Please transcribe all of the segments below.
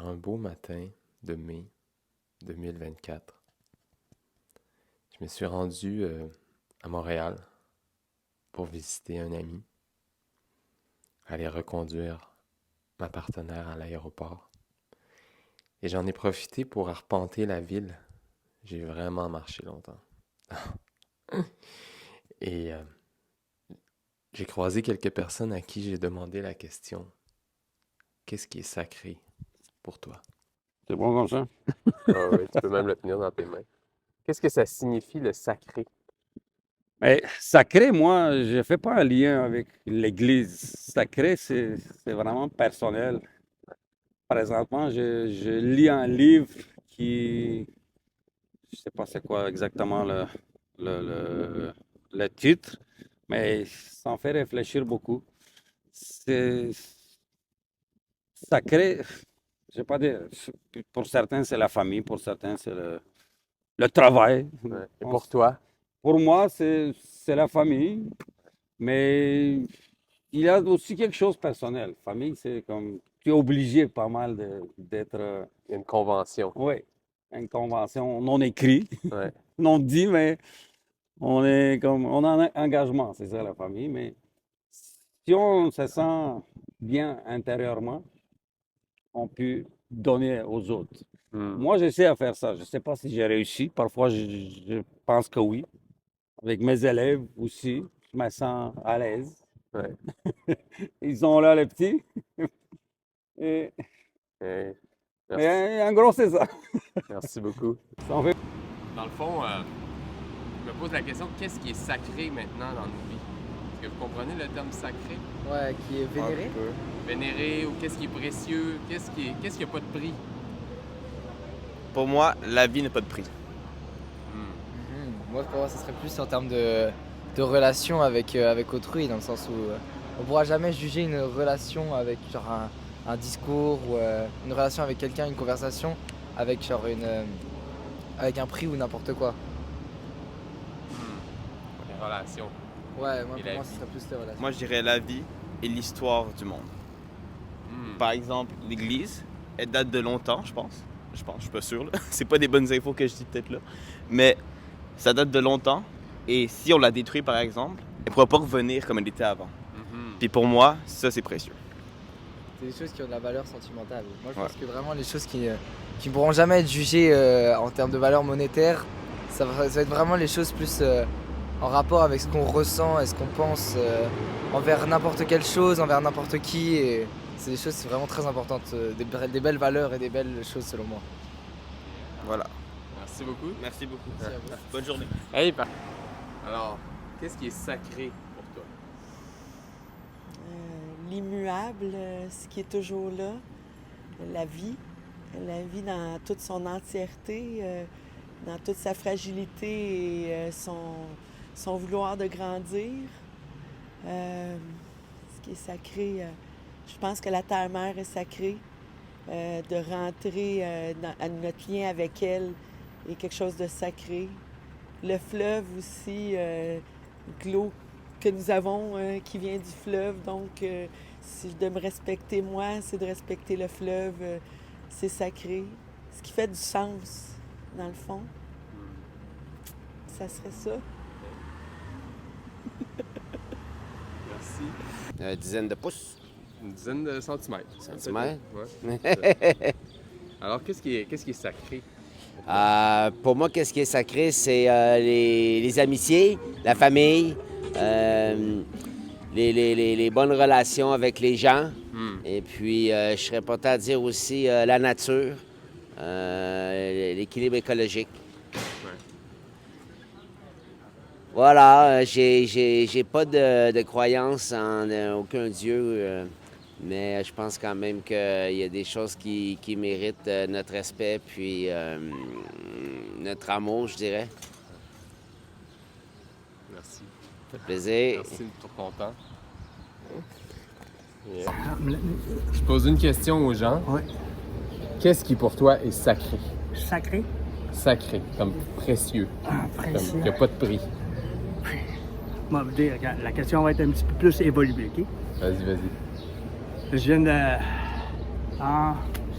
un beau matin de mai 2024. Je me suis rendu à Montréal pour visiter un ami, aller reconduire ma partenaire à l'aéroport. Et j'en ai profité pour arpenter la ville. J'ai vraiment marché longtemps. Et j'ai croisé quelques personnes à qui j'ai demandé la question: qu'est-ce qui est sacré pour toi? C'est bon comme ça? Ah oui, tu peux même le tenir dans tes mains. Qu'est-ce que ça signifie, le sacré? Mais sacré, moi, je ne fais pas un lien avec l'Église. Sacré, c'est vraiment personnel. Présentement, je lis un livre qui, je ne sais pas c'est quoi exactement le, le- le titre, mais ça en fait réfléchir beaucoup. C'est sacré, je ne sais pas dire, pour certains c'est la famille, pour certains c'est le travail. Ouais. Et pour toi? Pour moi, c'est la famille, mais il y a aussi quelque chose de personnel. Famille, c'est comme, tu es obligé pas mal d'être, Il y a une convention. oui, une convention non écrite, Ouais. non dit, mais on est comme, on a un engagement, c'est ça la famille, mais si on se sent bien intérieurement, on peut donner aux autres. Hmm. Moi, j'essaie à faire ça. Je ne sais pas si j'ai réussi. Parfois, je pense que oui. Avec mes élèves aussi, je me sens à l'aise. Ouais. Ils sont là, les petits. Et, Ouais. Merci. mais en gros, c'est ça. Merci beaucoup. Ça en fait- Dans le fond, je me pose la question: qu'est-ce qui est sacré maintenant dans nos vies? Est-ce que vous comprenez le terme sacré? Ouais, qui est vénéré. Vénéré, ou qu'est-ce qui est précieux? Qu'est-ce qui n'a pas de prix? Pour moi, la vie n'a pas de prix. Moi, pour moi, ça serait plus en termes de relation avec autrui, dans le sens où on pourra jamais juger une relation avec genre un discours ou une relation avec quelqu'un, une conversation avec genre avec un prix ou n'importe quoi. Les relations. Ouais, moi Et pour la moi, vie. ce serait plus les relations. Moi, je dirais la vie et l'histoire du monde. Par exemple, l'Église, elle date de longtemps, je pense. Je suis pas sûr. Là. C'est pas des bonnes infos que je dis peut-être là. Mais ça date de longtemps. Et si on la détruit, par exemple, elle ne pourra pas revenir comme elle était avant. Puis pour moi, ça, c'est précieux. C'est des choses qui ont de la valeur sentimentale. Moi, je Ouais. pense que vraiment les choses qui ne pourront jamais être jugées en termes de valeur monétaire, ça va être vraiment les choses plus en rapport avec ce qu'on ressent et ce qu'on pense envers n'importe quelle chose, envers n'importe qui. Et c'est des choses c'est vraiment très importantes, des belles valeurs et des belles choses selon moi. Voilà. Merci beaucoup. Merci beaucoup. Merci à vous. Bonne journée. Hey, alors, qu'est-ce qui est sacré pour toi? L'immuable, ce qui est toujours là, la vie dans toute son entièreté, dans toute sa fragilité et son vouloir de grandir. Ce qui est sacré, je pense que la terre-mère est sacrée, de rentrer à notre lien avec elle est quelque chose de sacré. Le fleuve aussi, l'eau que nous avons qui vient du fleuve. Donc, si de me respecter moi, c'est de respecter le fleuve. C'est sacré. Ce qui fait du sens, dans le fond. Ça serait ça. Merci. Une dizaine de pouces. Une dizaine de centimètres. Centimètres? Ouais. Alors, qu'est-ce qui est sacré? Pour moi, qu'est-ce qui est sacré, c'est les amitiés, la famille, les bonnes relations avec les gens. Et puis, je serais porté à dire aussi la nature, l'équilibre écologique. Ouais. Voilà, j'ai pas de croyance en aucun dieu, mais je pense quand même qu'il y a des choses qui méritent notre respect puis notre amour, je dirais. Merci. Ça fait plaisir. Merci d'être content. Je pose une question aux gens. Oui. Qu'est-ce qui pour toi est sacré? Sacré. Sacré, comme précieux. Comme Précieux. il n'y a pas de prix. Moi, je veux dire, la question va être un petit peu plus évoluée, OK? Vas-y. Je viens de...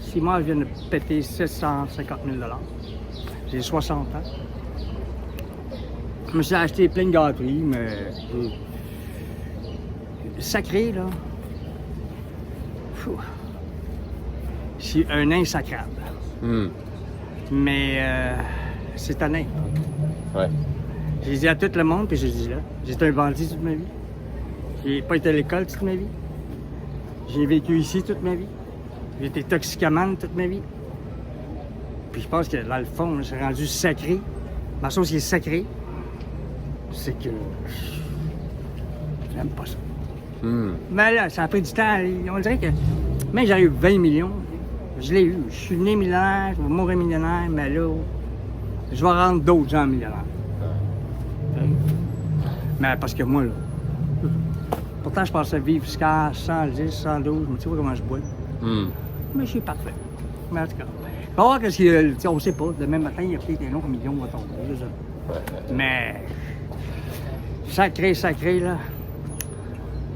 si moi je viens de péter 750 000 $, j'ai 60 ans. Je me suis acheté plein de gâteries, mais sacré, là. Fou. Je suis un insacrable. Mais c'est un nain. Ouais. J'ai dit à tout le monde, puis je dis là, j'étais un bandit toute ma vie. J'ai pas été à l'école toute ma vie. J'ai vécu ici toute ma vie. J'ai été toxicomane toute ma vie. Puis je pense que dans le fond, je suis rendu sacré. Ma chose qui est sacrée, c'est que j'aime pas ça. Mais là, ça a pris du temps. On dirait que même j'aurais eu 20 millions, je l'ai eu. Je suis né millionnaire, je vais mourir millionnaire, mais là, je vais rendre d'autres gens millionnaires. Mais parce que moi, là, pourtant, je pensais vivre jusqu'à 110, 112, je me dis pas comment je bois. Mais je suis parfait. Mais en tout cas, on va voir qu'est-ce qu'il y a, on sait pas. Demain matin, il y a peut-être un autre million qui va tomber, c'est ça. Mais sacré, là,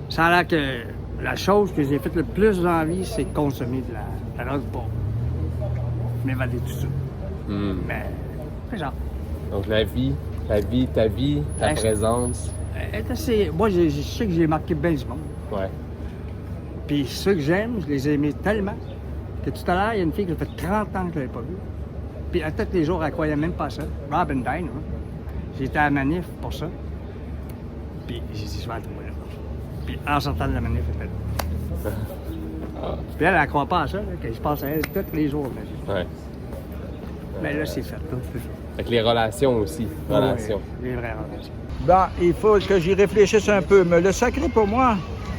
ça a l'air que la chose que j'ai faite le plus dans la vie, c'est consommer de la drogue pour m'évader tout ça. Mais c'est ça. Donc ta vie, ta présence. Moi, je sais que j'ai marqué bien du monde. Ouais. Puis ceux que j'aime, je les ai aimés tellement que tout à l'heure, il y a une fille qui a fait 30 ans que je l'avais pas vue. Puis à tous les jours, elle croyait même pas ça. Robin Dine, hein. J'étais à la manif pour ça. Puis j'ai dit, je vais la trouver là. Puis en sortant de la manif, elle était là. Puis elle croit pas à ça, là, que je pense à elle tous les jours. Ouais. Mais là, c'est fait. Là, c'est fait. Avec les relations aussi. Relations. Ouais, les vraies relations. Ben, il faut que j'y réfléchisse un peu. Mais le sacré, pour moi,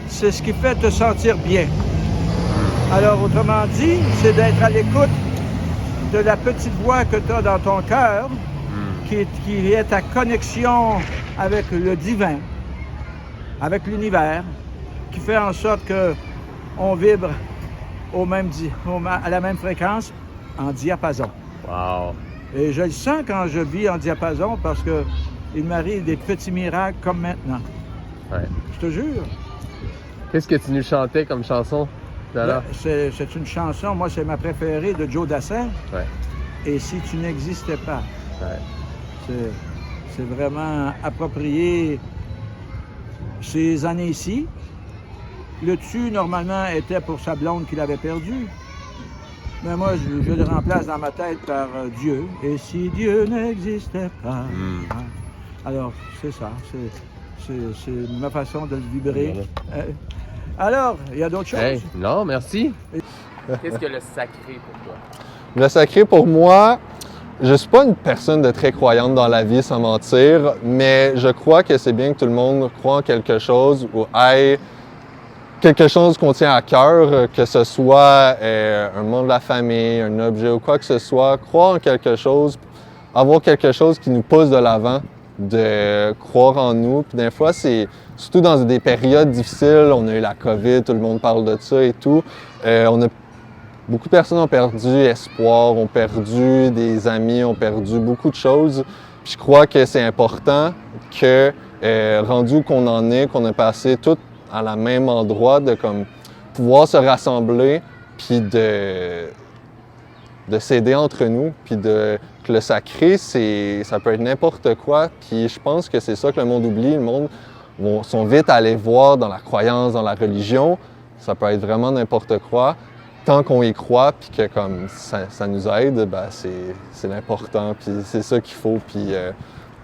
c'est ce qui fait te sentir bien. Alors, autrement dit, c'est d'être à l'écoute de la petite voix que tu as dans ton cœur, qui est ta connexion avec le divin, avec l'univers, qui fait en sorte qu'on vibre à la même fréquence, en diapason. Wow. Et je le sens quand je vis en diapason parce que il m'arrive des petits miracles comme maintenant. Ouais. Je te jure. Qu'est-ce que tu nous chantais comme chanson tout à l'heure? C'est une chanson, moi c'est ma préférée de Joe Dassin. Ouais. Et si tu n'existais pas. Ouais. C'est vraiment approprié ces années-ci. Le tu, normalement, était pour sa blonde qu'il avait perdue. Mais moi, je le remplace dans ma tête par Dieu. Et si Dieu n'existait pas. Alors, c'est ça. C'est ma façon de le vibrer. Alors, il y a d'autres choses? Hey, non, merci. Qu'est-ce que le sacré pour toi? Le sacré pour moi, je suis pas une personne de très croyante dans la vie, sans mentir, mais je crois que c'est bien que tout le monde croit en quelque chose ou ait quelque chose qu'on tient à cœur, que ce soit un membre de la famille, un objet ou quoi que ce soit. Croire en quelque chose, avoir quelque chose qui nous pousse de l'avant, de croire en nous. Puis des fois, c'est surtout dans des périodes difficiles, on a eu la COVID, tout le monde parle de ça et tout. Beaucoup de personnes ont perdu espoir, ont perdu des amis, ont perdu beaucoup de choses. Puis je crois que c'est important que, rendu qu'on en est, qu'on a passé tout à la même endroit, de comme pouvoir se rassembler, puis de s'aider entre nous, puis que le sacré, ça peut être n'importe quoi. Puis je pense que c'est ça que le monde oublie. Le monde sont vite à aller voir dans la croyance, dans la religion. Ça peut être vraiment n'importe quoi. Tant qu'on y croit, puis que comme ça nous aide, ben c'est l'important, puis c'est ça qu'il faut, puis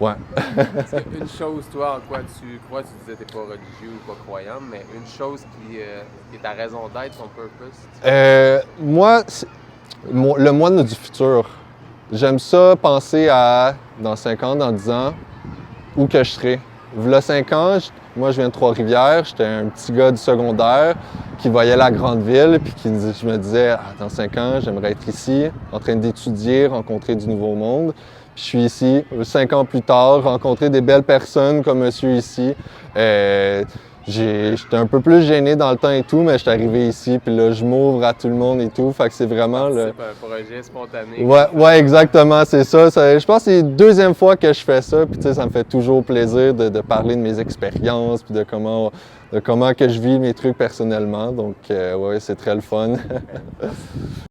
ouais. Est-ce qu'une chose, toi, en quoi tu crois, tu disais que t'es pas religieux ou pas croyant, mais une chose qui est ta raison d'être, ton purpose? Moi, le moi du futur. J'aime ça penser à, dans 5 ans, dans 10 ans, où que je serai. V'là 5 ans, moi je viens de Trois-Rivières, j'étais un petit gars du secondaire qui voyait la grande ville, puis je me disais, dans 5 ans, j'aimerais être ici, en train d'étudier, rencontrer du nouveau monde. Puis je suis ici, 5 ans plus tard, rencontrer des belles personnes comme monsieur ici. J'étais un peu plus gêné dans le temps et tout, mais je suis arrivé ici, puis là, je m'ouvre à tout le monde et tout. Fait que c'est vraiment C'est un projet spontané. Ouais, exactement, c'est ça. Je pense que c'est la 2e fois que je fais ça, puis tu sais, ça me fait toujours plaisir de parler de mes expériences, puis de comment que je vis mes trucs personnellement. Donc, ouais, c'est très le fun.